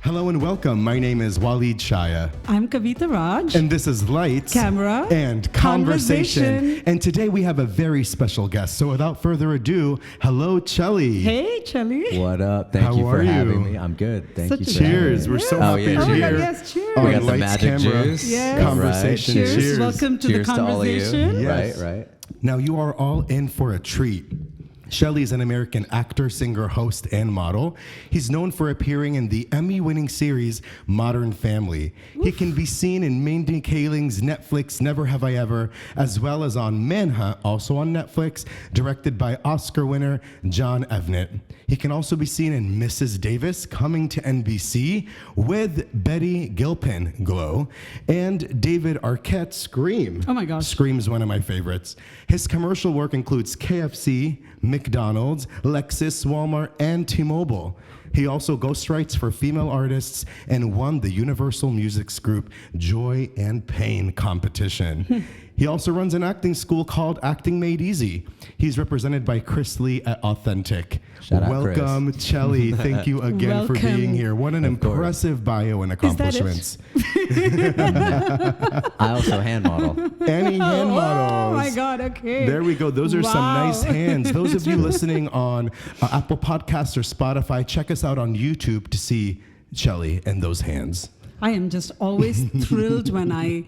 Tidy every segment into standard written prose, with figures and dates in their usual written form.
Hello and welcome. My name is Walid Shaya. I'm Kavita Raj. And this is Lights, Camera, and Conversation. And today we have a very special guest. So without further ado, hello, Chelly. Hey, Chelly. What up? Thank you for having me. I'm good. Thank you for Cheers. having me. We're so happy you're here. Yes, cheers. On We got the Lights, magic Camera, juice. Yes. Conversation. Right. Cheers. Welcome to Cheers the conversation. To all of you. Yes. Right. Now you are all in for a treat. Shelley is an American actor, singer, host, and model. He's known for appearing in the Emmy-winning series Modern Family. He can be seen in Mindy, Kaling's Netflix Never Have I Ever, as well as on Manhunt, also on Netflix, directed by Oscar winner John Evnett. He can also be seen in Mrs. Davis, coming to NBC, with Betty Gilpin, Glow, and David Arquette, Scream. Oh my gosh. Scream's one of my favorites. His commercial work includes KFC, McDonald's, Lexus, Walmart, and T-Mobile. He also ghostwrites for female artists and won the Universal Music's group Joy and Pain competition. He also runs an acting school called Acting Made Easy. He's represented by Chris Lee at Authentic. Shout out, Welcome, Chelly. Thank you again for being here. What an impressive bio and accomplishments. I also hand model. Any hand models. Oh my God, okay. There we go. Those are some nice hands. Those of you listening on Apple Podcasts or Spotify, check us out on YouTube to see Chelly and those hands. I am just always thrilled when I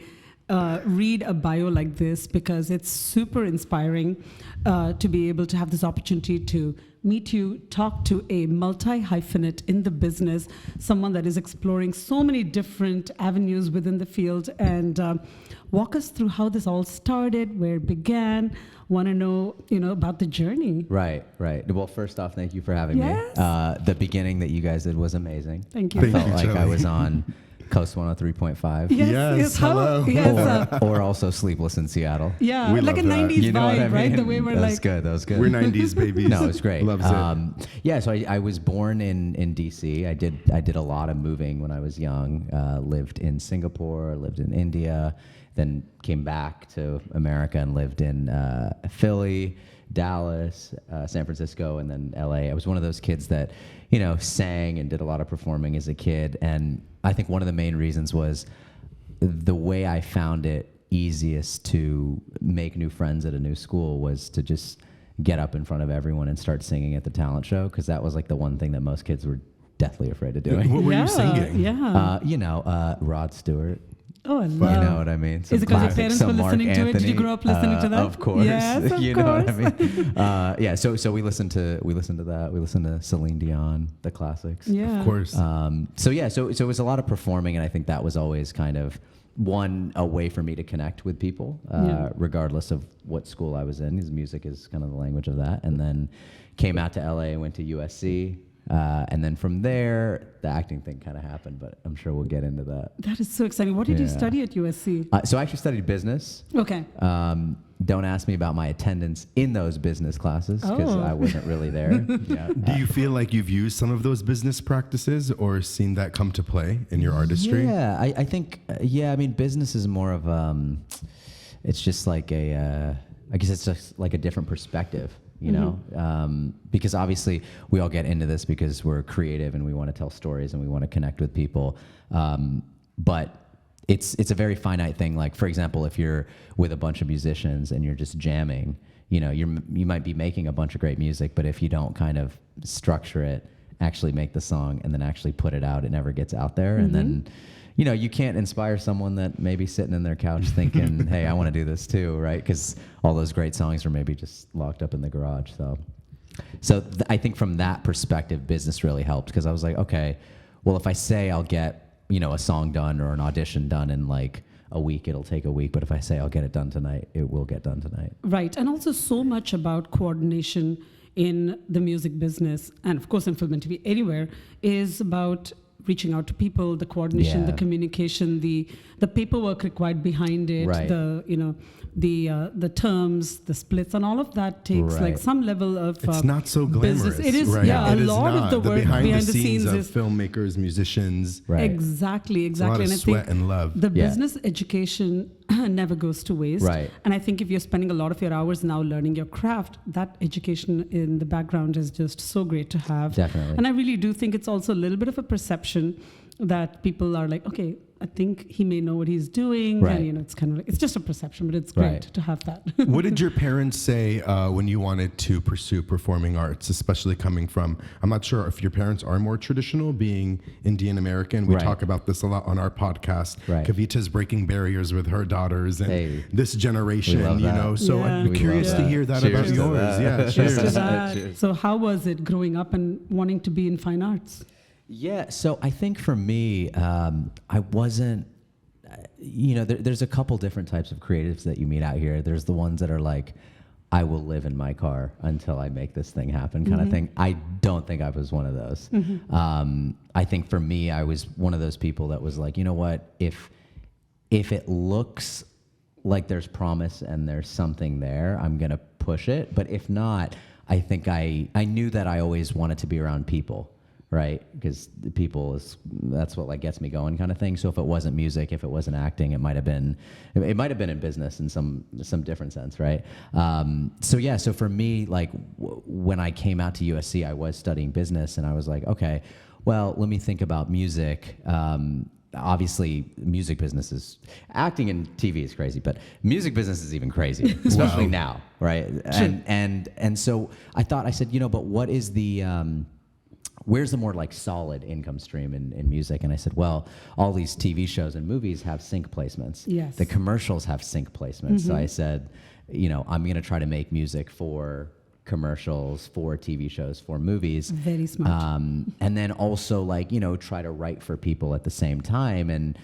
read a bio like this because it's super inspiring to be able to have this opportunity to meet you, talk to a multi-hyphenate in the business, someone that is exploring so many different avenues within the field, and walk us through how this all started, where it began. Want to know, about the journey. Right. Well, first off, thank you for having me. The beginning that you guys did was amazing. Thank you. I felt like I was on Coast 103.5. Yes, hello. Or also Sleepless in Seattle. Yeah, We like a love that. 90s You know what vibe, I mean? right? The way we're That was good. We're 90s babies. No, it's great. Loves it. Yeah, so I was born in DC. I did a lot of moving when I was young. Lived in Singapore, lived in India, then came back to America and lived in Philly, Dallas, San Francisco, and then LA. I was one of those kids that, sang and did a lot of performing as a kid. And I think one of the main reasons was the way I found it easiest to make new friends at a new school was to just get up in front of everyone and start singing at the talent show, because that was like the one thing that most kids were deathly afraid of doing. What were you singing? Yeah. Rod Stewart. Oh, I love. You know what I mean? Is it because your parents were listening to it? Did you grow up listening to that? Of course. Yes, of you know what I mean? So we listened to that. We listened to Celine Dion, the classics. Yeah. Of course. So it was a lot of performing, and I think that was always kind of a way for me to connect with people, regardless of what school I was in, because music is kind of the language of that. And then came out to LA and went to USC. And then from there, the acting thing kind of happened, but I'm sure we'll get into that. That is so exciting. What did you study at USC? So I actually studied business. Okay. Don't ask me about my attendance in those business classes, because I wasn't really there. Do you feel like you've used some of those business practices or seen that come to play in your artistry? Yeah, I think, I mean, business is more of, it's just like I guess it's just like a different perspective. Because obviously we all get into this because we're creative and we want to tell stories and we want to connect with people. But it's a very finite thing. Like, for example, if you're with a bunch of musicians and you're just jamming, you might be making a bunch of great music, but if you don't kind of structure it, actually make the song and then actually put it out, it never gets out there. And then, you can't inspire someone that may be sitting in their couch thinking, hey, I want to do this too, right? Because all those great songs are maybe just locked up in the garage. So I think from that perspective, business really helped, because I was like, okay, well, if I say I'll get, a song done or an audition done in like a week, it'll take a week. But if I say I'll get it done tonight, it will get done tonight. Right. And also so much about coordination in the music business, and of course in film and TV, anywhere, is about reaching out to people, the coordination, the communication, the paperwork required behind it, right. the terms, the splits, and all of that takes like some level of it's not so glamorous. Business. It is, right? yeah, It a is lot not. of the work behind the scenes of is filmmakers, musicians. Right. Exactly. It's a lot of And I sweat think and love. the business education never goes to waste. Right. And I think if you're spending a lot of your hours now learning your craft, that education in the background is just so great to have. Definitely. And I really do think it's also a little bit of a perception that people are like, okay, I think he may know what he's doing. Right. And, it's kind of like, it's just a perception, but it's great Right. to have that. What did your parents say when you wanted to pursue performing arts, especially coming from, I'm not sure if your parents are more traditional, being Indian American. We Right. talk about this a lot on our podcast. Right. Kavita's breaking barriers with her daughters and Hey. this generation, We love that. So Yeah. I'm We curious love to that. hear that Cheers about to yours. that. Yeah, Cheers To cheers. that. Cheers. So how was it growing up and wanting to be in fine arts? Yeah, so I think for me, I wasn't, there's a couple different types of creatives that you meet out here. There's the ones that are like, I will live in my car until I make this thing happen kind of thing. I don't think I was one of those. I think for me, I was one of those people that was like, you know what, if it looks like there's promise and there's something there, I'm going to push it. But if not, I think I knew that I always wanted to be around people. Right, because that's what like gets me going, kind of thing. So if it wasn't music, if it wasn't acting, it might have been in business in some different sense, right? So for me, like when I came out to USC, I was studying business, and I was like, okay, well, let me think about music. Obviously, music business is acting and TV is crazy, but music business is even crazier, especially now, right? And so I said, but what is where's the more like solid income stream in music? And I said, well, all these TV shows and movies have sync placements. Yes. The commercials have sync placements. So I said, I'm going to try to make music for commercials, for TV shows, for movies. Very smart. And then also like, try to write for people at the same time. And,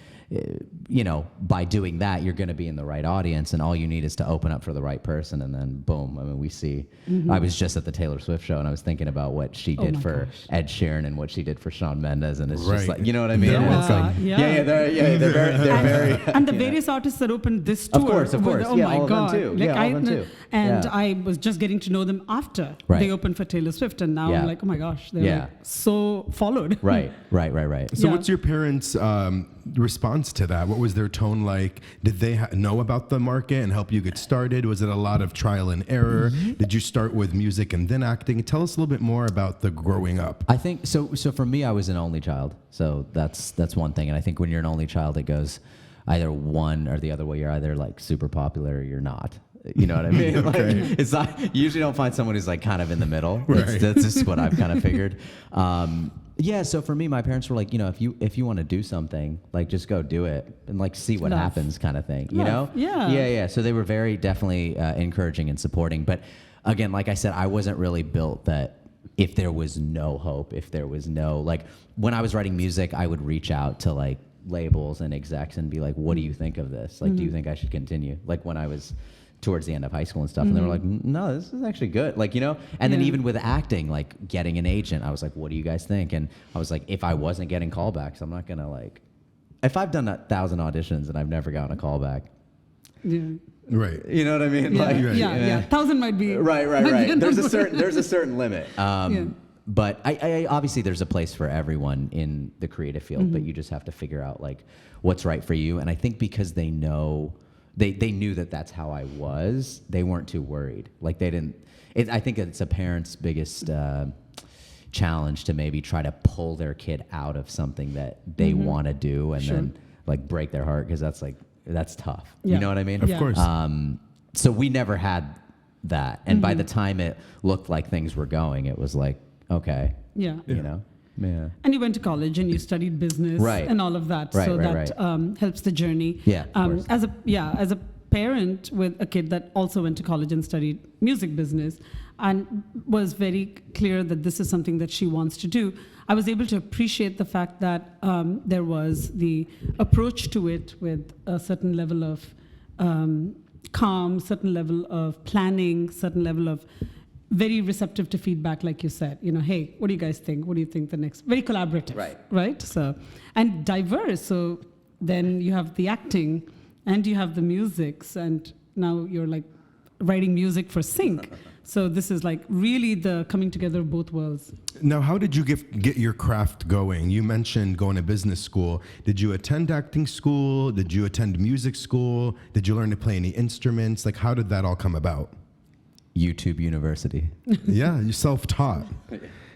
by doing that, you're going to be in the right audience, and all you need is to open up for the right person, and then boom. I mean, we see. I was just at the Taylor Swift show, and I was thinking about what she did for Ed Sheeran and what she did for Shawn Mendes, and it's just like, you know what I mean? They're It's like, they're very. And the various artists that opened this tour. Of course. Oh Yeah, my all of them God. too. Yeah, all of them too. And Yeah. I was just getting to know them after Right. they opened for Taylor Swift, and now Yeah. I'm like, oh my gosh, they're Yeah. like so followed. Right. So Yeah. what's your parents' response to that? What was their tone like? Did they know about the market and help you get started? Was it a lot of trial and error? Did you start with music and then acting? Tell us a little bit more about the growing up. I think so. So for me, I was an only child, so that's one thing. And I think when you're an only child, it goes either one or the other way. You're either like super popular or you're not. You know what I mean? Okay. Like, it's not. You usually don't find someone who's like kind of in the middle. Right. That's just what I've kind of figured. Yeah. So for me, my parents were like, if you want to do something, like just go do it and like see what Love. happens, kind of thing. You Love. know? Yeah. Yeah. So they were very definitely encouraging and supporting. But again, like I said, I wasn't really built that. If there was no hope, if there was no, like, when I was writing music, I would reach out to like labels and execs and be like, what do you think of this? Like, do you think I should continue? Like when I was towards the end of high school and stuff, and they were like, no, this is actually good. Like, and then even with acting, like getting an agent, I was like, what do you guys think? And I was like, if I wasn't getting callbacks, I'm not going to like, if I've done 1,000 auditions and I've never gotten a callback, Yeah. Right. you know what I mean? Yeah, Like, yeah. 1,000 might be Right. might be a There's number. a certain limit. But I obviously there's a place for everyone in the creative field, but you just have to figure out like what's right for you. And I think because they knew that that's how I was, they weren't too worried. Like they didn't. I think it's a parent's biggest challenge to maybe try to pull their kid out of something that they want to do, and then like break their heart, because that's tough. Yeah. You know what I mean? Of course. So we never had that. And by the time it looked like things were going, it was like, okay, Yeah. you know? Yeah. And you went to college and you studied business Right. and all of that. Right, so right, that helps the journey. Yeah, of course. As a parent with a kid that also went to college and studied music business and was very clear that this is something that she wants to do, I was able to appreciate the fact that there was the approach to it with a certain level of calm, certain level of planning, certain level of very receptive to feedback, like you said. Hey, what do you guys think? What do you think the next? Very collaborative, right? So, and diverse. So then you have the acting, and you have the musics, and now you're like writing music for sync. So this is like really the coming together of both worlds. Now, how did you get your craft going? You mentioned going to business school. Did you attend acting school? Did you attend music school? Did you learn to play any instruments? Like, how did that all come about? YouTube University. Yeah, you're self-taught.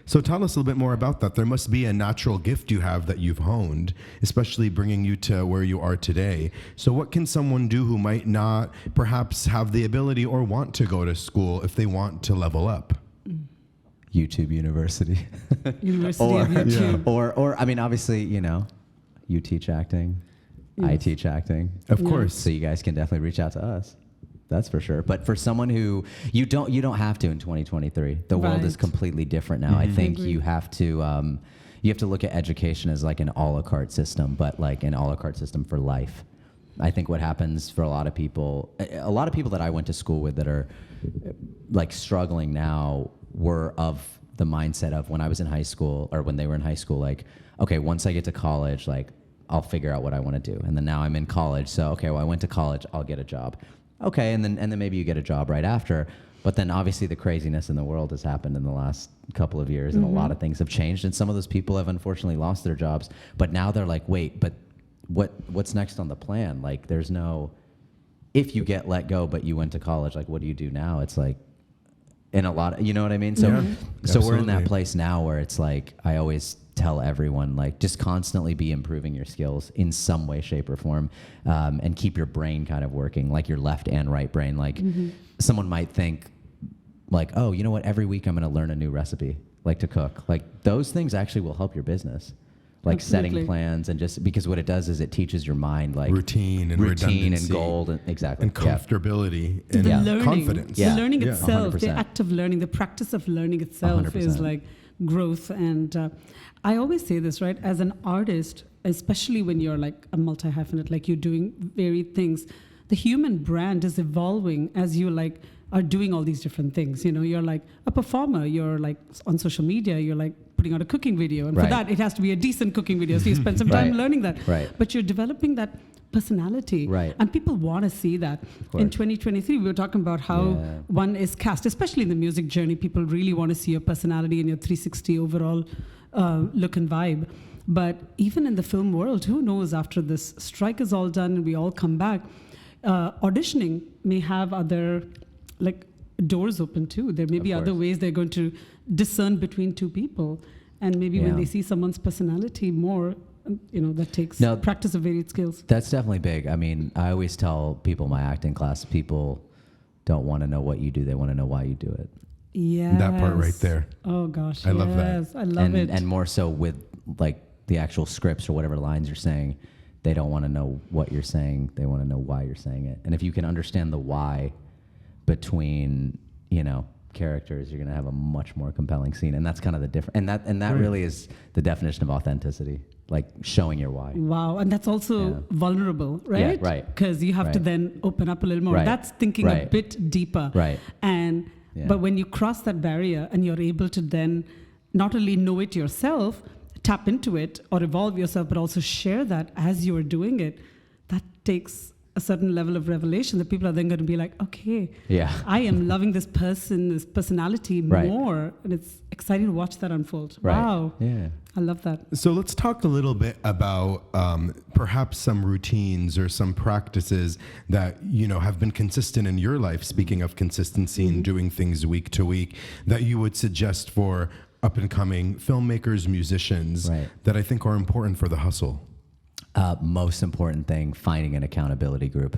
So tell us a little bit more about that. There must be a natural gift you have that you've honed, especially bringing you to where you are today. So what can someone do who might not perhaps have the ability or want to go to school if they want to level up? YouTube University. University of YouTube. Or I mean, obviously, you know, you teach acting, I Yes. teach acting. Of Yeah. course. So you guys can definitely reach out to us. That's for sure. But for someone who you don't have to in 2023. The world is Right. completely different now. I think Agree. you have to look at education as like an a la carte system, but like an a la carte system for life. I think what happens for a lot of people that I went to school with that are like struggling now were of the mindset of when I was in high school or when they were in high school, like, okay, once I get to college, like I'll figure out what I want to do. And then now I'm in college. So, okay, well, I went to college, I'll get a job. Okay. And then maybe you get a job right after. But then obviously the craziness in the world has happened in the last couple of years and a lot of things have changed. And some of those people have unfortunately lost their jobs, but now they're like, wait, but what's next on the plan? Like there's no, if you get let go, but you went to college, like what do you do now? It's like, in a lot of, you know what I mean? So, so we're in that absolutely. place now where it's like, I always tell everyone, like, just constantly be improving your skills in some way, shape, or form, and keep your brain kind of working, like your left and right brain. Like, someone might think, like, oh, you know what? Every week I'm going to learn a new recipe, like to cook. Like, those things actually will help your business. Like Absolutely. setting plans and just because what it does is it teaches your mind like Routine and and redundancy. gold and exactly And comfortability and Yeah. Learning, confidence. Yeah. the learning Yeah. itself, the 100%. act of learning, the practice of learning itself is 100%. like growth. And I always say this, right? As an artist, especially when you're like a multi-hyphenate, like you're doing varied things, the human brand is evolving as you like are doing all these different things. You know, you're like a performer, you're like on social media, you're like putting out a cooking video. And for Right. that, it has to be a decent cooking video. So you spend some time Right. learning that. Right. But you're developing that personality. Right. And people want to see that. course. In 2023, we were talking about how Yeah. one is cast, especially in the music journey. People really want to see your personality and your 360 overall look and vibe. But even in the film world, who knows after this strike is all done and we all come back, auditioning may have other like doors open too. There may Of be other course. ways they're going to discern between two people. And maybe when Yeah. they see someone's personality more, you know, that takes No. practice of varied skills. That's definitely big. I mean, I always tell people in my acting class, people don't want to know what you do; they want to know why you do it. Yeah. That part right there. Oh gosh. I love that. yes, I love and it. and more so with like the actual scripts or whatever lines you're saying, they don't want to know what you're saying; they want to know why you're saying it. And if you can understand the why between characters, you're going to have a much more compelling scene. And that's kind of the difference. And that really is the definition of authenticity, like showing your why. Wow, and that's also Yeah. vulnerable, right? right. Because you have to Right. then open up a little more. Right. That's thinking a Right. bit deeper. Right. And Yeah. but when you cross that barrier and you're able to then not only know it yourself, tap into it or evolve yourself, but also share that as you are doing it, that takes a certain level of revelation that people are then going to be like, okay, Yeah. I am loving this person, this personality Right. more. And it's exciting to watch that unfold. Right. Wow. Yeah. I love that. So let's talk a little bit about perhaps some routines or some practices that have been consistent in your life. Speaking of consistency and doing things week to week, that you would suggest for up and coming filmmakers, musicians, Right. that I think are important for the hustle. Most important thing, finding an accountability group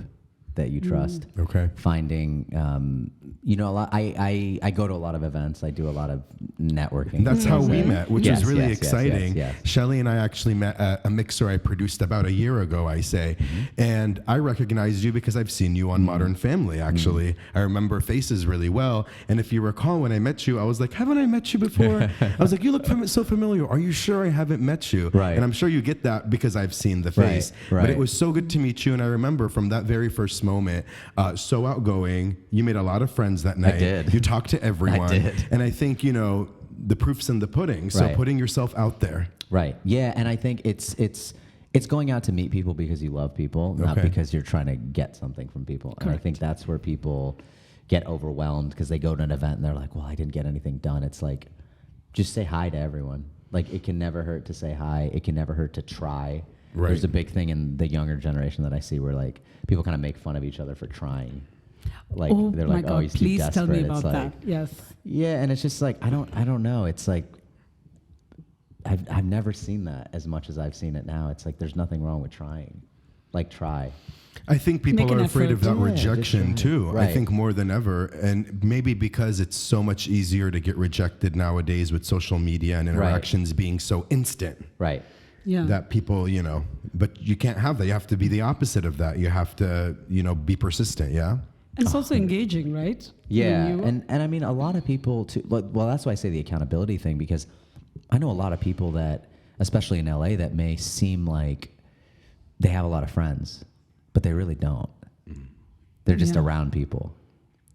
that you trust. Okay. Finding, a lot. I go to a lot of events. I do a lot of networking. And that's how we Yes, met, which yes, is really yes, yes, exciting. yes. Chelly and I actually met at a mixer I produced about a year ago, I say. And I recognized you because I've seen you on Modern Family, actually. I remember faces really well. And if you recall, when I met you, I was like, haven't I met you before? I was like, you look so familiar. Are you sure I haven't met you? Right. And I'm sure you get that because I've seen the Right, face. But right. it was so good to meet you. And I remember from that very first moment, so outgoing. You made a lot of friends that night. did. You talked to everyone. did. And I think, the proof's in the pudding. So Right. putting yourself out there. Right. Yeah, and I think it's going out to meet people because you love people, not Okay. because you're trying to get something from people. And I Correct. think that's where people get overwhelmed because they go to an event and they're like, "Well, I didn't get anything done." It's like, just say hi to everyone. Like, it can never hurt to say hi. It can never hurt to try. Right. There's a big thing in the younger generation that I see where like people kind of make fun of each other for trying. Like they're my like, God, "Oh, he's too please desperate." tell me It's about like, that. Yes. yeah, and it's just like I don't know. It's like I've never seen that as much as I've seen it now. It's like there's nothing wrong with trying. Like try. I think people Make an are afraid of effort. that rejection too. Right. I think more than ever, and maybe because it's so much easier to get rejected nowadays with social media and interactions being so instant. Right. Yeah. That people, but you can't have that. You have to be the opposite of that. You have to, be persistent. Yeah. And it's also engaging, right? Yeah, When and I mean a lot of people too. Well, that's why I say the accountability thing, because I know a lot of people that, especially in LA, that may seem like they have a lot of friends, but they really don't. They're just around people,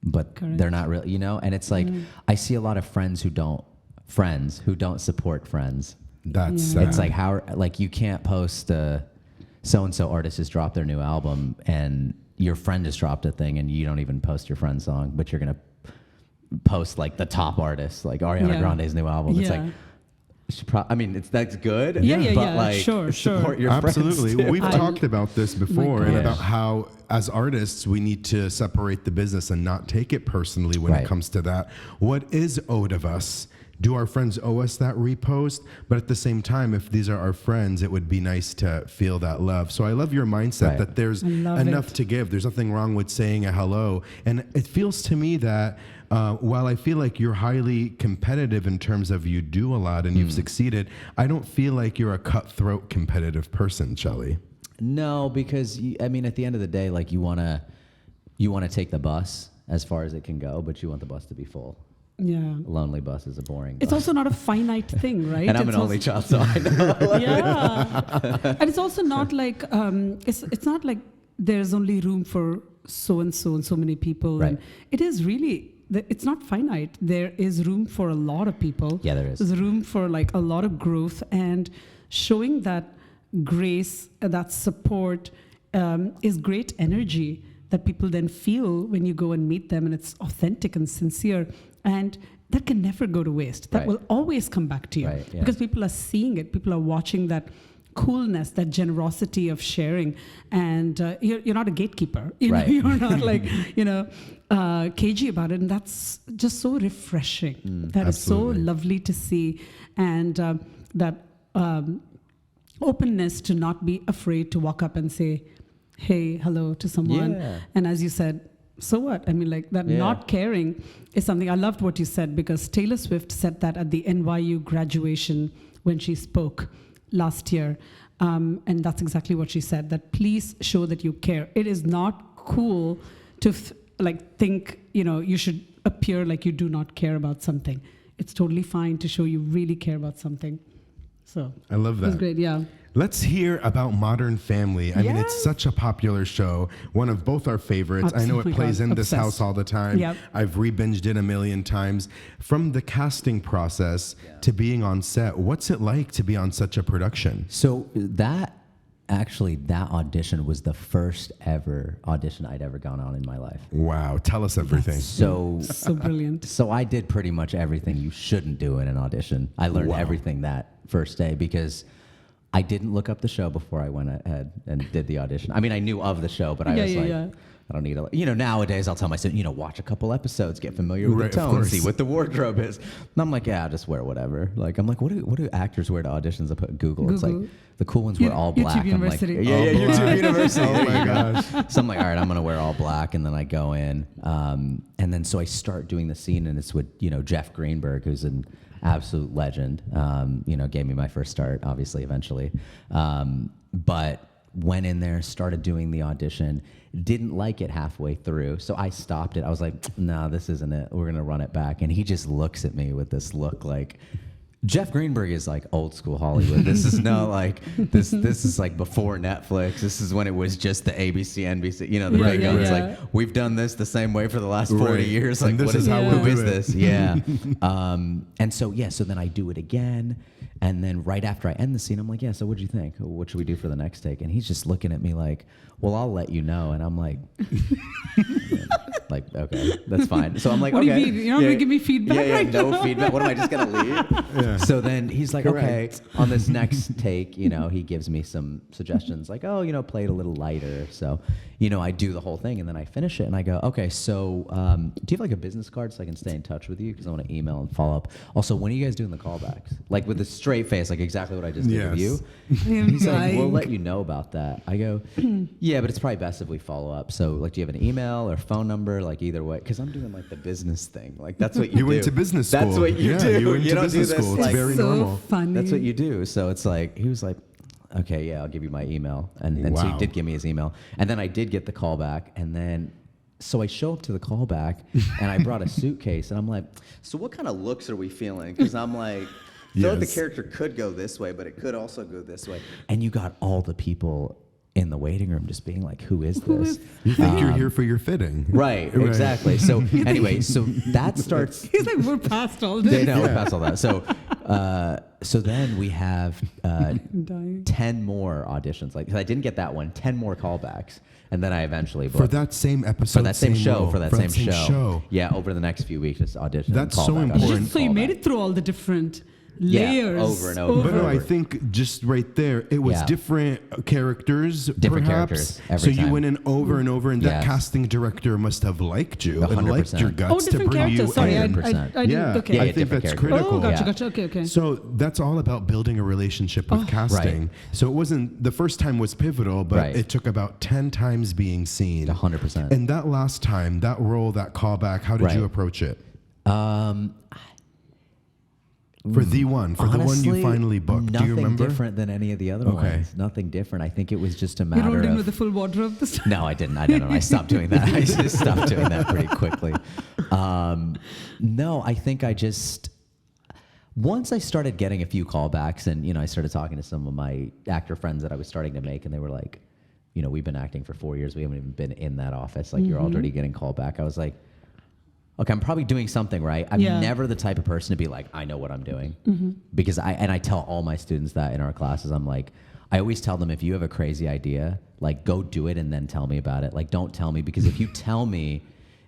but they're not really, And it's like I see a lot of friends who don't support friends. That's It's like you can't post so and so artist has dropped their new album and your friend just dropped a thing and you don't even post your friend's song, but you're gonna post like the top artist, like Ariana Grande's new album. It's like that's good. But like Sure. support your absolutely. friends too. We've talked about this before and gosh. about how as artists we need to separate the business and not take it personally when it comes to that. What is owed of us? Do our friends owe us that repost? But at the same time, if these are our friends, it would be nice to feel that love. So I love your mindset that there's enough to give. There's nothing wrong with saying a hello. And it feels to me that while I feel like you're highly competitive in terms of you do a lot and you've succeeded, I don't feel like you're a cutthroat competitive person, Chelly. No, because at the end of the day, like you wanna take the bus as far as it can go, but you want the bus to be full. Yeah. A lonely bus is a boring bus. It's also not a finite thing, right? And I'm an only child, so I know. Yeah. And it's also not like, it's not like there's only room for so and so many people. Right. And it is really, it's not finite. There is room for a lot of people. Yeah, there is. There's room for like a lot of growth, and showing that grace, that support is great energy that people then feel when you go and meet them, and it's authentic and sincere. And that can never go to waste. That will always come back to you because people are seeing it. People are watching that coolness, that generosity of sharing. And you're not a gatekeeper. You're not like, cagey about it. And that's just so refreshing. That absolutely. is so lovely to see. And that openness to not be afraid to walk up and say, hey, hello to someone. Yeah. And as you said, so what? Not caring is something. I loved what you said, because Taylor Swift said that at the NYU graduation when she spoke last year. And that's exactly what she said, that please show that you care. It is not cool to think, you should appear like you do not care about something. It's totally fine to show you really care about something. So I love that. That's great, yeah. Let's hear about Modern Family. I mean, it's Yes. such a popular show, one of both our favorites. I know it Absolutely. plays in this Obsessed. house all the time. Yep. I've re-binged it a million times. From the casting process to being on set, what's it like to be on such a production? So that audition was the first ever audition I'd ever gone on in my life. Wow, tell us everything. So So brilliant. So I did pretty much everything you shouldn't do in an audition. I learned everything that first day because I didn't look up the show before I went ahead and did the audition. I mean, I knew of the show, but I was like, I don't need to. Nowadays I'll tell myself, watch a couple episodes, get familiar with the tone, see what the wardrobe is. And I'm like, I'll just wear whatever. Like, I'm like, what do actors wear to auditions? I put Google. It's like the cool ones wear all black. YouTube University. I'm like, YouTube University. Oh my gosh. So I'm like, all right, I'm gonna wear all black, and then I go in, and then so I start doing the scene, and it's with Jeff Greenberg, who's an absolute legend. Gave me my first start, obviously, eventually, but went in there, started doing the audition, didn't like it halfway through, so I stopped it. I was like, no, this isn't it. We're gonna run it back, and he just looks at me with this look like. Jeff Greenberg is like old school Hollywood. This is no like this is like before Netflix. This is when it was just the ABC, NBC, the big guns. Like we've done this the same way for the last 40 years. Like and this what is how who we'll is do it. this? Yeah. And so so then I do it again, and then right after I end the scene, I'm like, so what'd you think? What should we do for the next take? And he's just looking at me like, well, I'll let you know. And I'm like, Like, okay, that's fine. So I'm like, What do okay. you mean? You're not going to give me feedback right no now? feedback. What am I just going to leave? Yeah. So then he's like, okay, on this next take, he gives me some suggestions like, oh, play it a little lighter. So, I do the whole thing and then I finish it and I go, okay, so do you have like a business card so I can stay in touch with you? Because I want to email and follow up. Also, when are you guys doing the callbacks? Like with a straight face, like exactly what I just did with you. He's like, we'll let you know about that. I go, yeah, but it's probably best if we follow up. So like, do you have an email or phone number? Like either way, because I'm doing like the business thing. Like that's what you do. You went to business school. That's what you do. You went to don't business do this school. like, It's very so normal. funny. that's what you do. So it's like, he was like, okay, yeah, I'll give you my email. And so he Wow. did give me his email. And then I did get the call back. And then, so I show up to the callback and I brought a suitcase and I'm like, so what kind of looks are we feeling? Because I'm like, I feel like the Yes. character could go this way, but it could also go this way. And you got all the people in the waiting room just being like, who is this? You think you're here for your fitting. Right, exactly. So anyway, so that starts. He's like, we're past all They this. know we're past all that. So then we have I'm dying. 10 more auditions. Like, 'cause I didn't get that one. 10 more callbacks, and then I eventually For booked that same episode, for that same show. role, For that same show. Yeah, over the next few weeks, just audition. That's callback, so important. audition, So you made callback. it through all the different Yeah, layers. over and over. But no, I think just right there, it was Yeah. different characters, Different perhaps. characters every so you time. went in over and over, and that Yes. casting director must have liked you and 100%. liked your guts Oh, to different bring you characters. Sorry, I in. 100%. didn't. Yeah, Okay. I think different that's characters. critical. Oh, gotcha, Yeah. gotcha. Okay. So that's all about building a relationship with casting. Right. So it wasn't the first time was pivotal, but Right. it took about 10 times being seen. 100%. And that last time, that role, that callback, how did you Right. approach it? Um, For the one honestly, you finally booked. Do you Nothing remember? different than any of the other Okay. ones. Nothing different. I think it was just a You matter rolled in of. with the full wardrobe this time. No, I didn't. I don't know. I stopped doing that. I just stopped doing that pretty quickly. No, I think I just once I started getting a few callbacks, and I started talking to some of my actor friends that I was starting to make, and they were like, we've been acting for 4 years. We haven't even been in that office. Like you're already getting called back. I was like, okay, I'm probably doing something right. I'm Yeah. never the type of person to be like, I know what I'm doing, because I tell all my students that in our classes. I'm like, I always tell them, if you have a crazy idea, like go do it and then tell me about it. Like don't tell me, because if you tell me,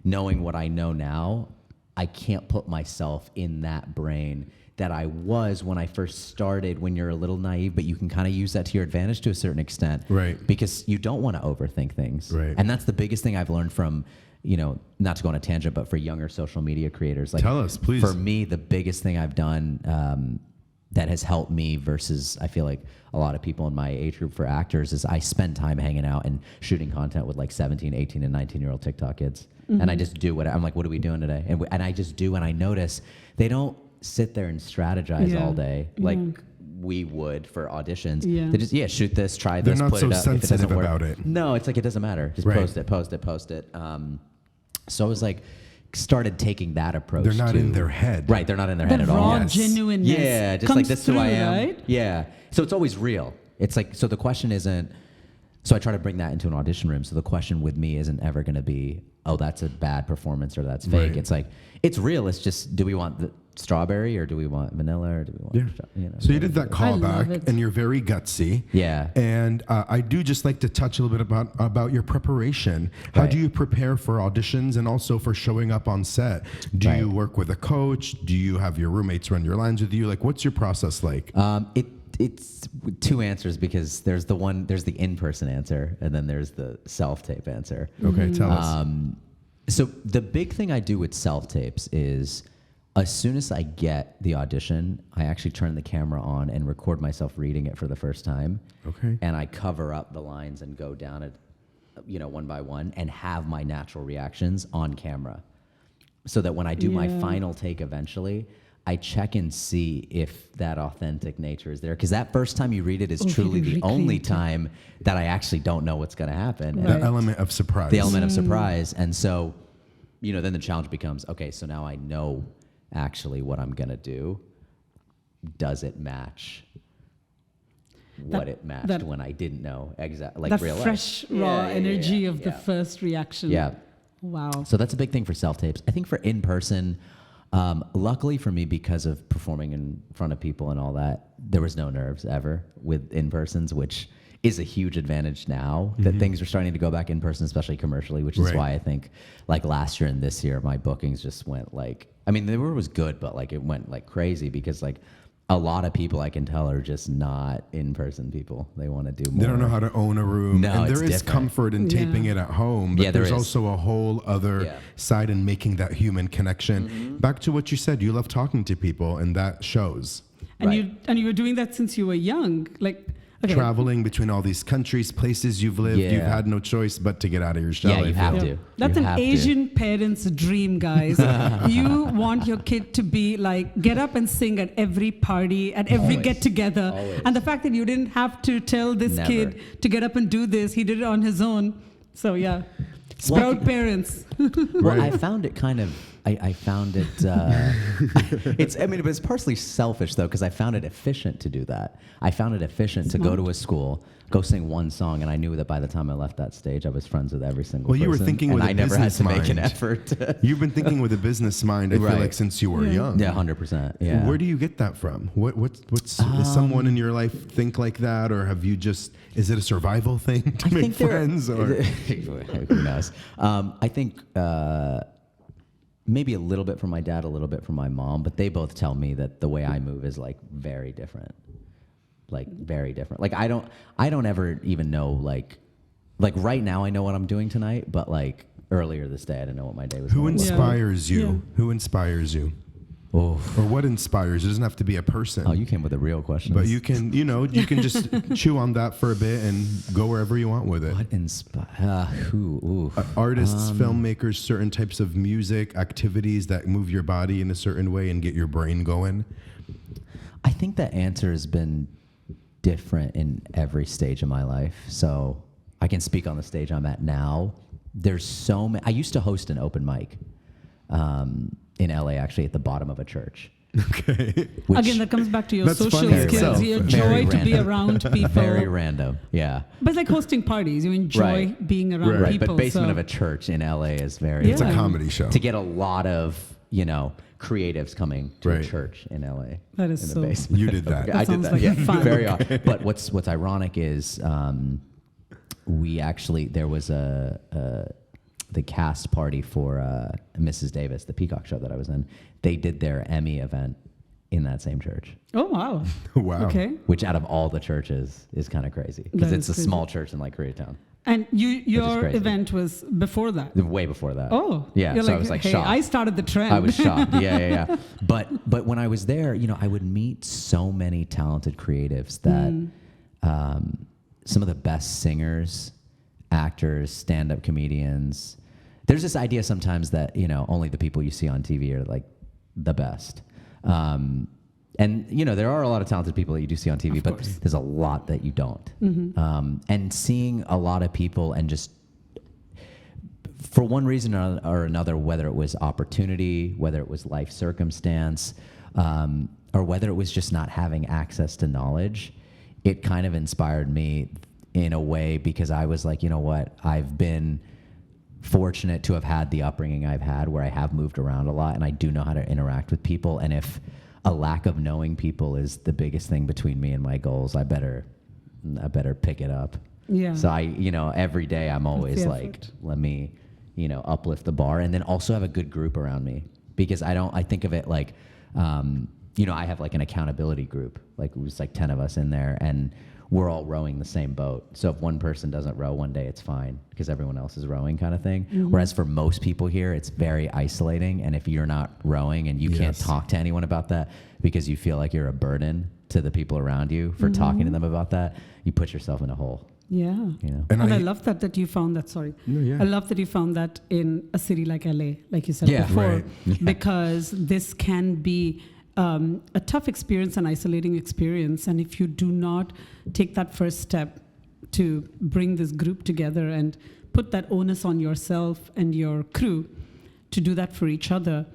knowing what I know now, I can't put myself in that brain that I was when I first started, when you're a little naive, but you can kind of use that to your advantage to a certain extent. Right. Because you don't want to overthink things. Right. And that's the biggest thing I've learned from, not to go on a tangent, but for younger social media creators. Like, Tell us, please. For me, the biggest thing I've done that has helped me versus I feel like a lot of people in my age group for actors is I spend time hanging out and shooting content with like 17, 18, and 19-year-old TikTok kids. And I just do I'm like, what are we doing today? And I just do, and I notice they don't sit there and strategize Yeah. all day like we would for auditions. Yeah. They just shoot this, try They're this, not put so it up. If it doesn't sensitive work, about it. no, it's like it doesn't matter. Just Right. post it. So I was like, started taking that approach. They're not to- in their head. Right, they're not in their The head at raw all. Yes. genuineness. Yeah, just comes like this is who I through, am. Right? Yeah. So it's always real. It's like, so the question isn't, so I try to bring that into an audition room. So the question with me isn't ever going to be, oh, that's a bad performance or that's fake. Right. It's like, it's real. It's just, do we want the strawberry or do we want vanilla or do we want, So you did that I love callback, it. and you're very gutsy. Yeah. And I do just like to touch a little bit about your preparation. How Right. do you prepare for auditions and also for showing up on set? Do you Right. work with a coach? Do you have your roommates run your lines with you? Like, what's your process like? It's two answers, because there's the in-person answer and then there's the self-tape answer. Okay, tell us. So the big thing I do with self-tapes is, as soon as I get the audition, I actually turn the camera on and record myself reading it for the first time. Okay. And I cover up the lines and go down it, one by one, and have my natural reactions on camera. So that when I do my Yeah. final take eventually, I check and see if that authentic nature is there. Because that first time you read it is Oh, you truly can the only recreate it. time that I actually don't know what's going to happen. And The Right. element of surprise. the element of surprise. And so, then the challenge becomes, okay, so now I know actually what I'm going to do. Does it match what it matched that- when I didn't know exactly, like That real life? fresh, raw energy of the yeah. first reaction. Yeah. Wow. So that's a big thing for self-tapes. I think for in-person, luckily for me, because of performing in front of people and all that, there was no nerves ever with in-persons, which is a huge advantage now that things are starting to go back in person, especially commercially, which is Right. why I think like last year and this year, my bookings just went like, I mean, the word was good, but like it went like crazy because like a lot of people I can tell are just not in-person people. They want to do more. They don't know how to own a room. No, and it's there is different. comfort in taping Yeah. it at home, but Yeah, there there's is. also a whole other Yeah. side in making that human connection. Back to what you said, you love talking to people, and that shows. And Right. you were doing that since you were young, like okay. Traveling between all these countries, places you've lived, you've Yeah. had no choice but to get out of your shell. Yeah, I you feel. have Yeah. to. That's You an have to. Asian parent's dream, guys. You want your kid to be like, get up and sing at every party, at every Always. get together. Always. And the fact that you didn't have to tell this Never. kid to get up and do this, he did it on his own. So, yeah. Proud parents. Well, Right. I found it kind of. I found it. It's. I mean, it was partially selfish though, because I found it efficient to do that. I found it efficient to go to a school, go sing one song, and I knew that by the time I left that stage, I was friends with every single. Well, you were person, thinking and with a I never had business to make an mind. effort. You've been thinking with a business mind, I feel Right. like, since you were Yeah. young. Yeah, 100%. Yeah. Where do you get that from? What's does someone in your life think like that, or have you just? Is it a survival thing to make friends? Or who knows? I think maybe a little bit from my dad, a little bit from my mom, but they both tell me that the way I move is like very different, like very different. Like I don't ever even know like right now I know what I'm doing tonight, but like earlier this day I didn't know what my day was. who gonna look like. inspires you? Yeah. Who inspires you? Oh. Or what inspires? It doesn't have to be a person. Oh, you came with a real question. But you can just chew on that for a bit and go wherever you want with it. What inspire? Who? Ooh. Artists, filmmakers, certain types of music, activities that move your body in a certain way and get your brain going. I think the answer has been different in every stage of my life. So I can speak on the stage I'm at now. There's so many. I used to host an open mic in LA, actually, at the bottom of a church. Okay. Which Again, that comes back to your That's social funny skills, itself. your Very joy to be random. around people. very random. Yeah. But it's like hosting parties. You enjoy Right. being around Right. people. But basement so. of a church in LA is very. It's a Yeah. comedy show. To get a lot of creatives coming to Right. a church in LA. That is in the so- basement. You did that. That I did sounds that. like Yeah, fun. very often. But what's ironic is we actually there was the cast party for Mrs. Davis, the Peacock show that I was in. They did their Emmy event in that same church, Oh, wow. Wow. Okay. which out of all the churches is kind of crazy because That it's is a crazy. small church in like Koreatown. And your crazy. event was before that. Way before that. Oh, yeah. You're So I was like hey, shocked. I started the trend. I was shocked. Yeah. But when I was there, I would meet so many talented creatives that some of the best singers, actors, stand-up comedians. There's this idea sometimes that only the people you see on TV are like the best. And there are a lot of talented people that you do see on TV, but there's a lot that you don't. And seeing a lot of people and just for one reason or another, whether it was opportunity, whether it was life circumstance, or whether it was just not having access to knowledge, it kind of inspired me in a way because I was like, you know what, I've been fortunate to have had the upbringing I've had where I have moved around a lot and I do know how to interact with people. And if a lack of knowing people is the biggest thing between me and my goals, I better pick it up. Yeah. So every day I'm always the like, effort. let me, uplift the bar and then also have a good group around me because I think of it like, I have like an accountability group, like it was like 10 of us in there and we're all rowing the same boat. So if one person doesn't row one day, it's fine because everyone else is rowing kind of thing. Mm-hmm. Whereas for most people here, it's very isolating. And if you're not rowing and you can't Yes. talk to anyone about that because you feel like you're a burden to the people around you for talking to them about that, you put yourself in a hole. Yeah. And And I I- love that you found that. Sorry. No, yeah. I love that you found that in a city like LA, like you said Yeah. before, Right. Yeah. because this can be a tough experience, an isolating experience. And if you do not take that first step to bring this group together and put that onus on yourself and your crew to do that for each other,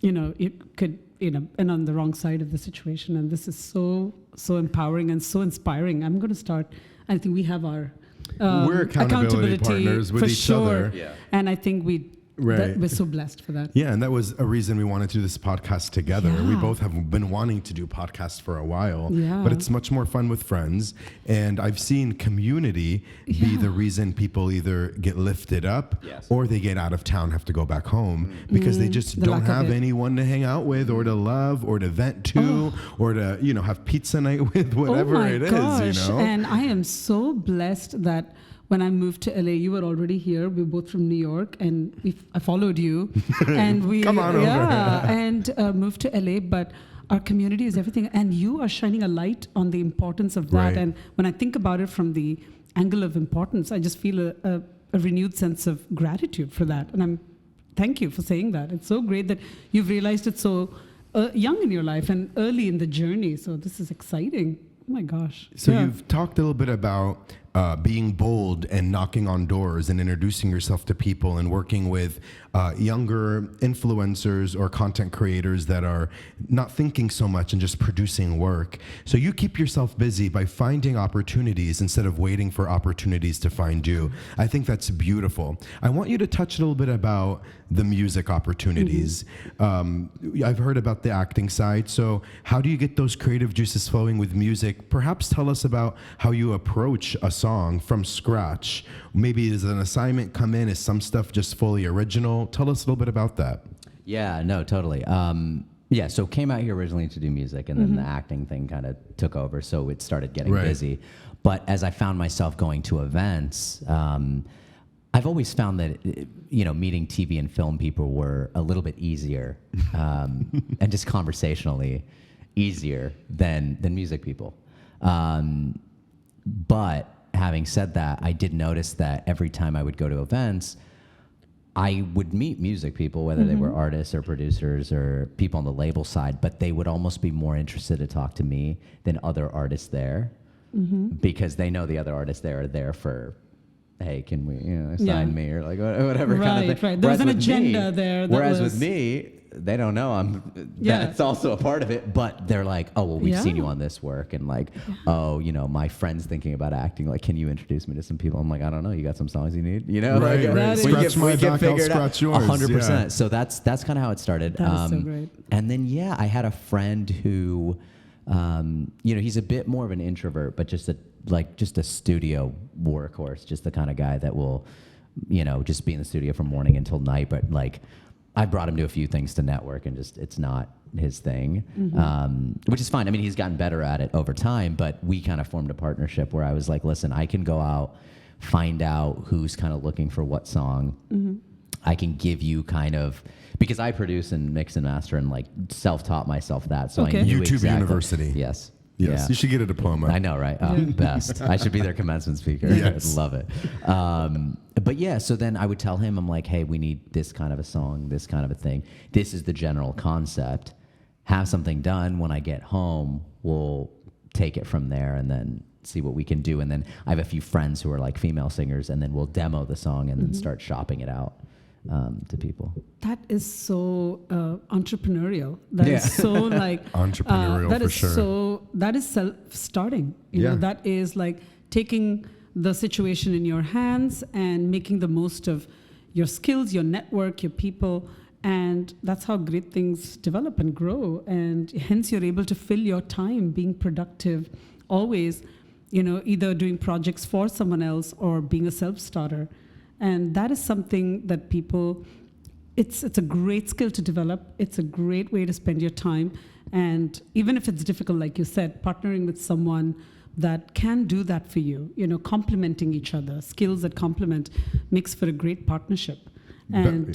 it could, and on the wrong side of the situation. And this is so empowering and so inspiring. I'm going to start. I think we have our We're accountability partners with for each sure. other. Yeah. And I think we Right. We're so blessed for that. Yeah, and that was a reason we wanted to do this podcast together. Yeah. We both have been wanting to do podcasts for a while, Yeah. but it's much more fun with friends. And I've seen community be the reason people either get lifted up Yes. or they get out of town, have to go back home because they just the don't lack of have it. anyone to hang out with or to love or to vent to or to, have pizza night with, whatever oh my it is, gosh. And I am so blessed that when I moved to LA, you were already here. We're both from New York, and I followed you, and we Come on over. and moved to LA. But our community is everything, and you are shining a light on the importance of that. Right. And when I think about it from the angle of importance, I just feel a renewed sense of gratitude for that. And thank you for saying that. It's so great that you've realized it so young in your life and early in the journey. So this is exciting. Oh my gosh. So Yeah. you've talked a little bit about being bold and knocking on doors and introducing yourself to people and working with younger influencers or content creators that are not thinking so much and just producing work. So you keep yourself busy by finding opportunities instead of waiting for opportunities to find you. I think that's beautiful. I want you to touch a little bit about the music opportunities. I've heard about the acting side. So how do you get those creative juices flowing with music? Perhaps tell us about how you approach a song from scratch. Maybe does an assignment come in? Is some stuff just fully original? Tell us a little bit about that. Yeah, no, totally. Yeah, so came out here originally to do music, and then the acting thing kind of took over, so it started getting Right. busy. But as I found myself going to events, I've always found that meeting TV and film people were a little bit easier, and just conversationally easier than music people. But having said that, I did notice that every time I would go to events, I would meet music people, whether they were artists or producers or people on the label side, but they would almost be more interested to talk to me than other artists there, because they know the other artists there are there for, hey, can we sign me, or like whatever kind of thing. Right. There was Whereas an with agenda there. That Whereas was, with me, they don't know Yeah. that's also a part of it, but they're like, oh, well, we've seen Yeah. you on this work, and like, oh, my friend's thinking about acting, like, can you introduce me to some people? I'm like, I don't know, you got some songs you need, Right, like, right. we Scratch get- my we get back, I'll figured out. scratch yours. 100%. Yeah. So that's kind of how it started. That is so great. And then, I had a friend who, he's a bit more of an introvert, but just a studio workhorse, just the kind of guy that will, just be in the studio from morning until night. But like, I brought him to a few things to network, and just, it's not his thing, which is fine. I mean, he's gotten better at it over time, but we kind of formed a partnership where I was like, listen, I can go out, find out who's kind of looking for what song. I can give you kind of, because I produce and mix and master and like self-taught myself that. So Okay. I knew YouTube exactly. University. Yes. Yes, Yeah. you should get a diploma. I know, right? Best. I should be their commencement speaker. Yes. Love it. But yeah, so then I would tell him, I'm like, hey, we need this kind of a song, this kind of a thing. This is the general concept. Have something done. When I get home, we'll take it from there and then see what we can do. And then I have a few friends who are like female singers, and then we'll demo the song and then start shopping it out to people. That is so entrepreneurial. That is so like Entrepreneurial that for is sure. So that is self-starting. You know, that is like taking the situation in your hands and making the most of your skills, your network, your people, and that's how great things develop and grow. And hence, you're able to fill your time being productive, always. Either doing projects for someone else or being a self-starter. And that is something that people, it's a great skill to develop. It's a great way to spend your time. And even if it's difficult, like you said, partnering with someone that can do that for you, complementing each other, skills that complement, makes for a great partnership. And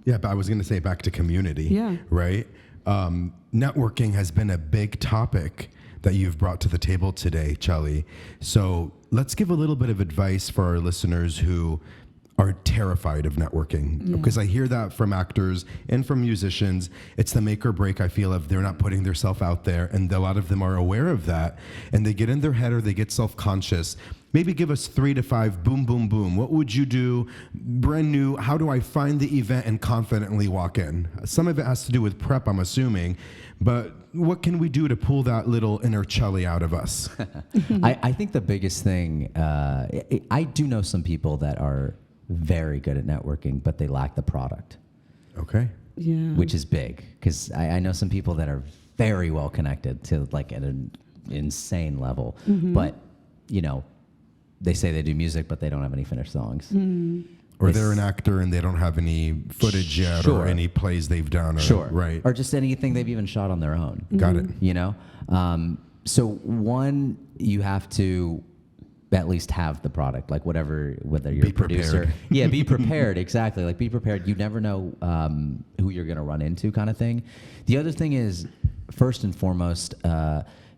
But I was going to say back to community. Yeah. Right? Networking has been a big topic that you've brought to the table today, Chelly. So let's give a little bit of advice for our listeners who are terrified of networking, because I hear that from actors and from musicians. It's the make or break, I feel, of they're not putting themselves out there, and a lot of them are aware of that, and they get in their head or they get self-conscious. Maybe give us 3 to 5, boom, boom, boom. What would you do? Brand new, how do I find the event and confidently walk in? Some of it has to do with prep, I'm assuming, but what can we do to pull that little inner Chelly out of us? I think the biggest thing, I do know some people that are very good at networking, but they lack the product, Okay. Yeah. which is big. Because I know some people that are very well connected to like at an insane level, but you know, they say they do music, but they don't have any finished songs. Or they're an actor and they don't have any footage yet or any plays they've done. Or, Right. Or just anything they've even shot on their own. Got it. You know? So one, you have to at least have the product, like whether you're Be a producer. prepared. Yeah, be prepared. Exactly. Like be prepared. You never know who you're going to run into kind of thing. The other thing is, first and foremost,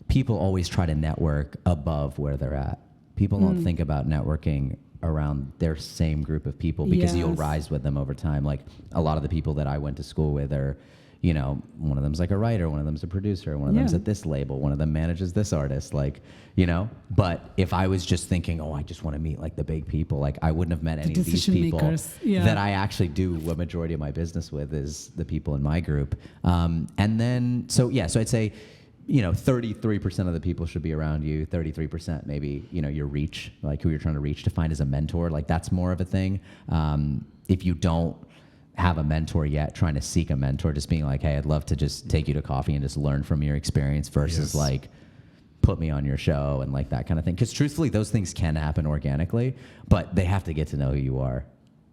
people always try to network above where they're at. People don't think about networking around their same group of people because you'll Yes. rise with them over time. Like a lot of the people that I went to school with are, you know, one of them's like a writer, one of them's a producer, one of them's at this label, one of them manages this artist, like, you know. But if I was just thinking, oh, I just want to meet like the big people, like I wouldn't have met any of these decision people makers. Yeah. that I actually do a majority of my business with is the people in my group. And then, so I'd say, you know, 33% of the people should be around you, 33% maybe, you know, your reach, like who you're trying to reach to find as a mentor, like that's more of a thing. If you don't have a mentor yet, trying to seek a mentor, just being like, hey, I'd love to just take you to coffee and just learn from your experience versus like put me on your show and like that kind of thing. Because truthfully, those things can happen organically, but they have to get to know who you are.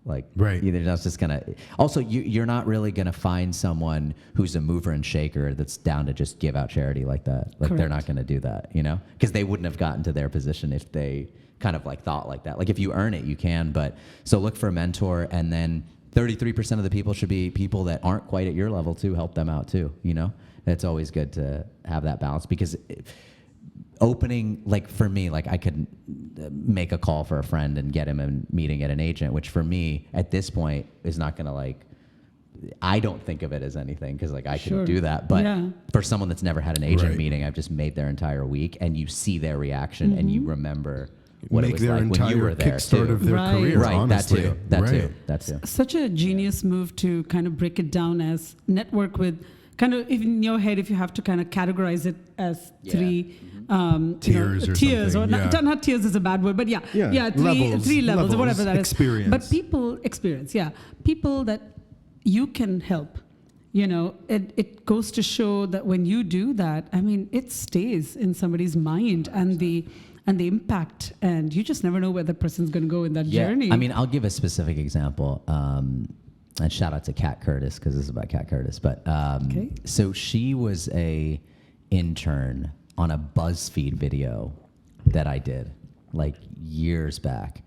Like, Right. They're not just gonna. Also, you're not really gonna find someone who's a mover and shaker that's down to just give out charity like that. Like, they're Correct. not gonna do that, you know, because they wouldn't have gotten to their position if they kind of like thought like that. Like, if you earn it, you can. But so look for a mentor, and then 33% of the people should be people that aren't quite at your level too. Help them out too. You know, it's always good to have that balance because. Opening, like for me, like I could make a call for a friend and get him a meeting at an agent, which for me at this point is not going to like, I don't think of it as anything because like I can do that. But for someone that's never had an agent meeting, I've just made their entire week and you see their reaction and you remember what it was like when you were there kickstart too. of their career, Right, honestly. that too. Such a genius move to kind of break it down as network with kind of in your head if you have to kind of categorize it as three tiers or tiers something. or not tiers is a bad word, but Levels, three levels or whatever that experience. is. But people that you can help. You know, it goes to show that when you do that, I mean, it stays in somebody's mind and the impact, and you just never know where the person's going to go in that journey. I mean, I'll give a specific example. And shout out to Kat Curtis because this is about Kat Curtis. But so she was a intern on a BuzzFeed video that I did like years back,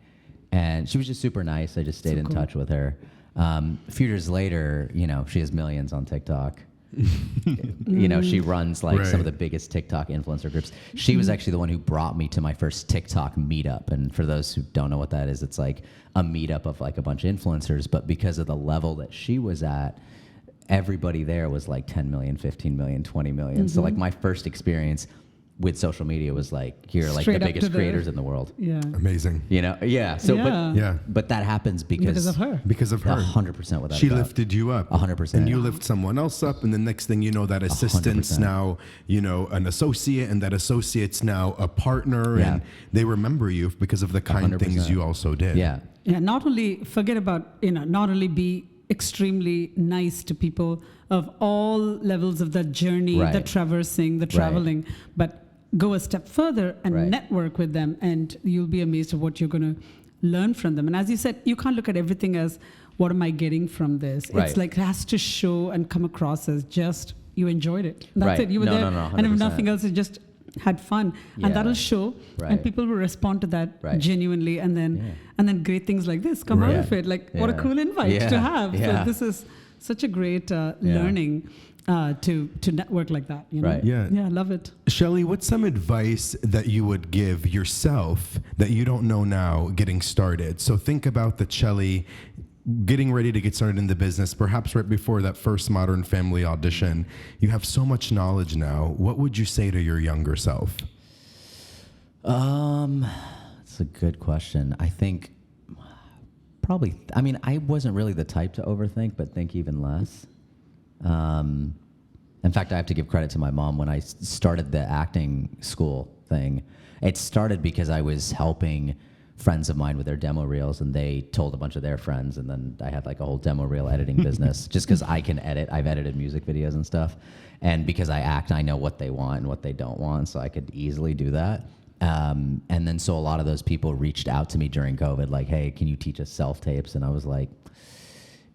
and she was just super nice. I just stayed in touch with her. A few years later, you know, she has millions on TikTok. You know, she runs like some of the biggest TikTok influencer groups. She was actually the one who brought me to my first TikTok meetup. And for those who don't know what that is, it's like a meetup of like a bunch of influencers. But because of the level that she was at, everybody there was like 10 million, 15 million, 20 million. So like my first experience with social media was like, here are like Straight the up biggest to creators in the world. Yeah. Amazing. You know? Yeah. So, but that happens because of her. Because of her. 100% without She a doubt. lifted you up. 100%. And you lift someone else up. And the next thing you know, that assistant's 100%. now, you know, an associate, and that associate's now a partner. Yeah. And they remember you because of the kind 100%. things you also did. Yeah. Yeah, not only be extremely nice to people of all levels of the journey, the traversing, the traveling, but go a step further and network with them, and you'll be amazed at what you're going to learn from them. And as you said, you can't look at everything as, what am I getting from this? It's like, it has to show and come across as just, you enjoyed it. That's it. You were there. No, and if nothing else, you just had fun. And that'll show. And people will respond to that genuinely. And then great things like this come out of it. Like, what a cool invite to have. So this is such a great learning to network like that. You know? Right. Yeah. Yeah, I love it. Shelly, what's some advice that you would give yourself that you don't know now getting started? So think about the Chelly getting ready to get started in the business, perhaps right before that first Modern Family audition. You have so much knowledge now. What would you say to your younger self? That's a good question. I think probably, I mean, I wasn't really the type to overthink, but think even less. In fact, I have to give credit to my mom. When I started the acting school thing, it started because I was helping friends of mine with their demo reels, and they told a bunch of their friends, and then I had like a whole demo reel editing business just because I can edit. I've edited music videos and stuff, and because I act, I know what they want and what they don't want, so I could easily do that. And then so a lot of those people reached out to me during COVID, like, hey, can you teach us self-tapes? And I was like,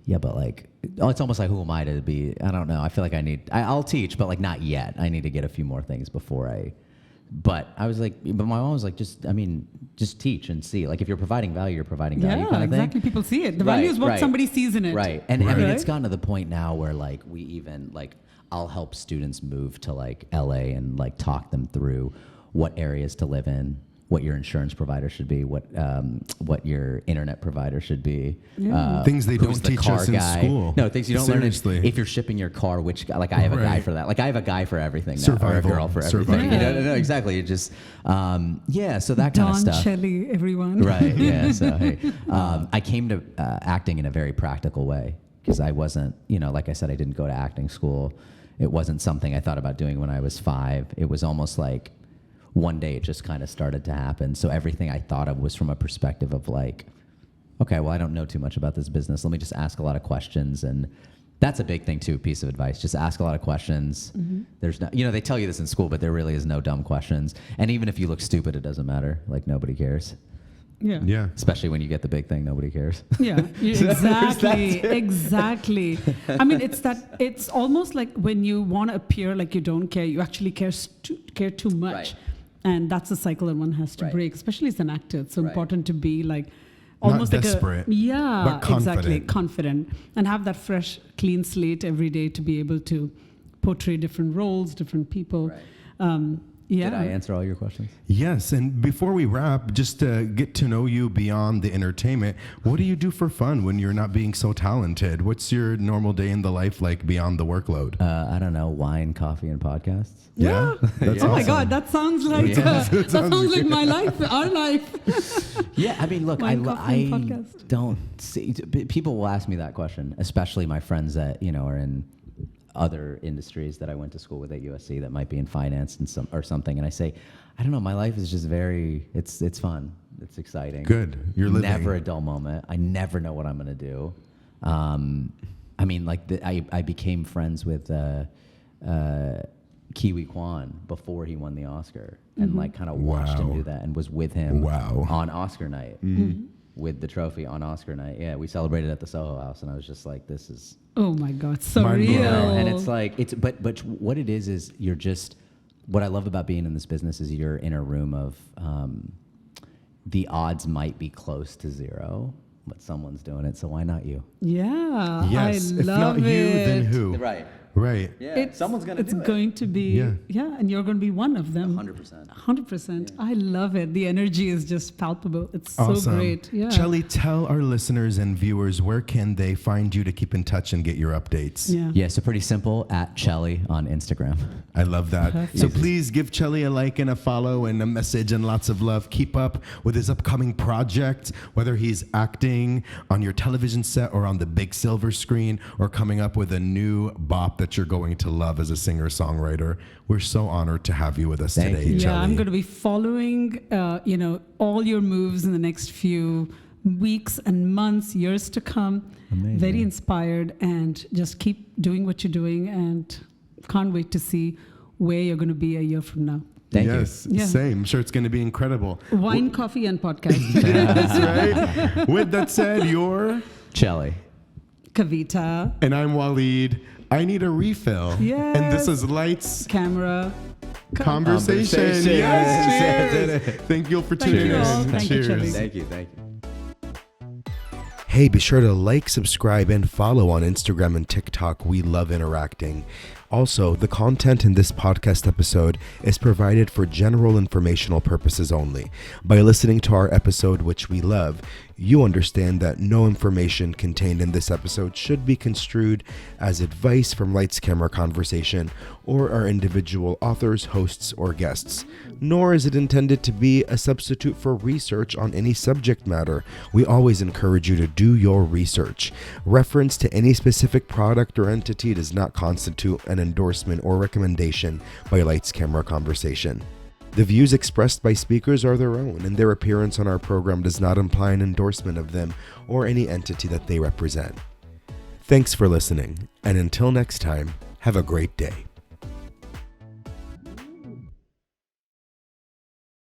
yeah, but like, it's almost like, who am I to be? I don't know. I feel like I'll teach, but like not yet. I need to get a few more things before but I was like, but my mom was like, just teach and see. Like, if you're providing value, you're providing value. Yeah, kind of exactly. thing. People see it. The value is what somebody sees in it. Right. And I mean, Right. it's gotten to the point now where like we even like, I'll help students move to like LA and like talk them through what areas to live in, what your insurance provider should be, what your internet provider should be. Yeah. Things they who's don't the teach car us in guy. school. No, things you don't Seriously. learn. If you're shipping your car, which guy, like I have a guy Right. for that. Like I have a guy for everything now, Survival. or a girl for everything. Survival. You know, no, exactly. You just, so that kind of Don, stuff. Chelly, everyone. Right. Yeah. So hey, I came to acting in a very practical way because I wasn't, like I said, I didn't go to acting school. It wasn't something I thought about doing when I was 5. It was almost like one day it just kind of started to happen. So everything I thought of was from a perspective of like, okay, well, I don't know too much about this business. Let me just ask a lot of questions. And that's a big thing too, piece of advice. Just ask a lot of questions. Mm-hmm. There's no, they tell you this in school, but there really is no dumb questions. And even if you look stupid, it doesn't matter. Like, nobody cares. Yeah. Yeah. Especially when you get the big thing, nobody cares. Yeah, exactly. I mean, it's almost like when you want to appear like you don't care, you actually care too much. Right. And that's a cycle that one has to Right. break, especially as an actor. It's so Right. important to be like Not almost desperate, like but confident. exactly, confident, and have that fresh, clean slate every day to be able to portray different roles, different people. Right. Yeah. Did I answer all your questions? Yes, and before we wrap, just to get to know you beyond the entertainment, what do you do for fun when you're not being so talented? What's your normal day in the life like beyond the workload? I don't know, wine, coffee, and podcasts. Yeah, that's Oh my awesome. God, that sounds like Yeah. that sounds like my life, our life. Yeah, I mean, look, Wine, coffee, and podcast. don't see, people will ask me that question, especially my friends that, are in other industries that I went to school with at USC that might be in finance and or something. And I say, I don't know, my life is just it's fun. It's exciting. Good. You're living. Never a dull moment. I never know what I'm going to do. I mean, like I became friends with Kiwi Kwan before he won the Oscar, and like kind of watched him Wow. do that and was with him Wow. on Oscar night with the trophy on Oscar night. Yeah, we celebrated at the Soho House, and I was just like, this is Oh my God, so Mind real. blowing. and it's like but what it is you're just, what I love about being in this business is you're in a room of the odds might be close to zero, but someone's doing it, so why not you? Yeah, Yes, I if love not it. you, then who? Right. Right. Yeah. Someone's gonna It's do it. going to be Yeah. and you're going to be one of them. 100%. 100%. I love it. The energy is just palpable. It's Awesome. so great. Yeah. Chelly, tell our listeners and viewers, where can they find you to keep in touch and get your updates? Yeah. Yeah, so pretty simple, at Chelly on Instagram. I love that. Perfect. So please give Chelly a like and a follow and a message and lots of love. Keep up with his upcoming project, whether he's acting on your television set or on the big silver screen or coming up with a new bop that you're going to love as a singer-songwriter. We're so honored to have you with us Thank today, you. Chelly. Yeah, I'm going to be following, all your moves in the next few weeks and months, years to come. Amazing. Very inspired, and just keep doing what you're doing, and can't wait to see where you're going to be a year from now. Thank yes, you. Yeah. same. I'm sure it's going to be incredible. Wine, coffee, and podcast. That's right. With that said, you're... Chelly. Kavita, And I'm Walid. I need a refill. Yes. And this is Lights camera. Conversation. Conversation. Yes, Yes. cheers. Thank you for Thank tuning you in. all. Thank you, Cheers. Chelly. Thank you. Hey, be sure to like, subscribe, and follow on Instagram and TikTok. We love interacting. Also, the content in this podcast episode is provided for general informational purposes only. By listening to our episode, which we love, you understand that no information contained in this episode should be construed as advice from Lights Camera Conversation or our individual authors, hosts, or guests. Nor is it intended to be a substitute for research on any subject matter. We always encourage you to do your research. Reference to any specific product or entity does not constitute an endorsement or recommendation by Lights Camera Conversation. The views expressed by speakers are their own, and their appearance on our program does not imply an endorsement of them or any entity that they represent. Thanks for listening, and until next time, have a great day.